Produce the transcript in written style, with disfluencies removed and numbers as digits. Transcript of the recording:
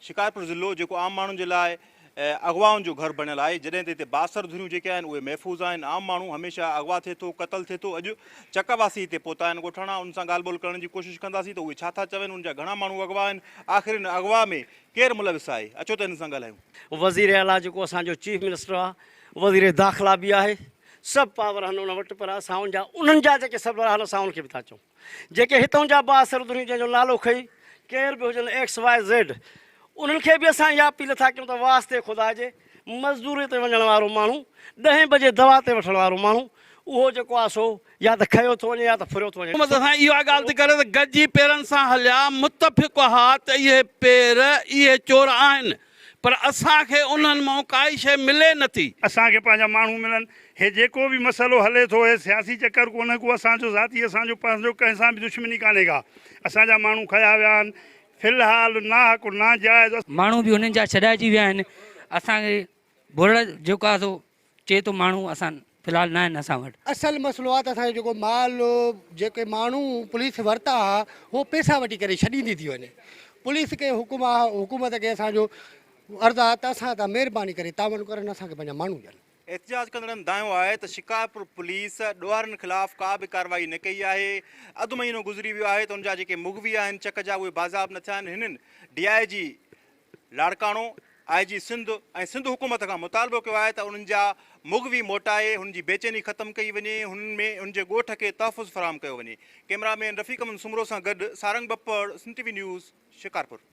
शिकारपुर ज़िलो जेको आम माण्हुनि जे लाइ अगवाउनि जो घर बणियल आहे, जॾहिं त हिते बासर धुरियूं जेके आहिनि उहे महफ़ूज़ आहिनि। आम माण्हू हमेशह अगवा थिए थो, क़तल थिए थो। अॼु चकवासी हिते पहुता आहिनि ॻोठाणा, उन सां ॻाल्हि ॿोल करण जी कोशिशि कंदासीं त उहे छा था चवनि, उन जा घणा माण्हू अगवा आहिनि, आख़िर इन अगवा में केरु मुलविस आहे। अचो त हिन सां ॻाल्हायूं। वज़ीर आला जेको असांजो चीफ मिनिस्टर आहे, वज़ीर दाख़िला बि आहे, सभु पावर आहिनि उन वटि, पर असां उन्हनि जा जेके सरबराह आहिनि असां उनखे बि था चऊं। जेके हितां जा बासर धुरियूं जंहिंजो नालो खई केर बि हुजनि XYZ, उन्हनि खे बि असां इहा अपील था कयूं त वास्ते ख़ुदा जे मज़दूरी ते वञण वारो माण्हू, 10 बजे दवा ते वठण वारो माण्हू, उहो जेको आहे सो या त खयो थो वञे या त फुरियो थो वञे। हुकूमत सां इहा ॻाल्हि थी करे त गॾिजी पेरनि सां हलिया, मुतफ़िक़ हा त इहे पेर इहे चोर आहिनि, पर असांखे उन्हनि मां काई शइ मिले नथी। असांखे पंहिंजा माण्हू मिलनि, हे जेको बि मसइलो हले थो, हे सियासी चकर कोन्हे को, असांजो ज़ाती असांजो पंहिंजो कंहिं सां बि दुश्मनी कान्हे का। असांजा माण्हू खया विया आहिनि, फ़िलहालु नाहक नाजाइज़ माण्हू बि उन्हनि जा छॾाइजी विया आहिनि। असांखे बुरड़ जेको आहे सो चए थो माण्हू असां फ़िलहालु न आहिनि असां वटि। असल मसइलो आहे त असांजो जेको माल जेके माण्हू पुलिस वरिता हुआ उहो पैसा वठी करे छॾींदी थी वञे। पुलिस खे हुकूमत खे असांजो अर्ज़ु आहे त असां तव्हां महिरबानी करे तावन करनि, असांखे पंहिंजा माण्हू ॾियनि। एहतिजाज कंदड़नि दायो आहे त शिकारपुर पुलिस ॾोहारनि ख़िलाफ़ का बि कार्रवाई न कई आहे। अधु महीनो गुज़री वियो आहे त उनजा जेके मुगवी आहिनि चक जा उहे बाज़ाब न थिया आहिनि। हिननि DIG लाड़काणो, IG सिंध ऐं सिंध हुकूमत खां मुतालबो कयो आहे त उन्हनि जा मुगवी मोटाए, हुन जी बेचैनी ख़तमु कई वञे, हुन में हुन जे ॻोठ खे तहफ़ुज़ फ़राहम कयो वञे। कैमरामैन रफ़ीक अमन सुमरो सां गॾु Sarang Bappar, SIN TV news, Shikarpur.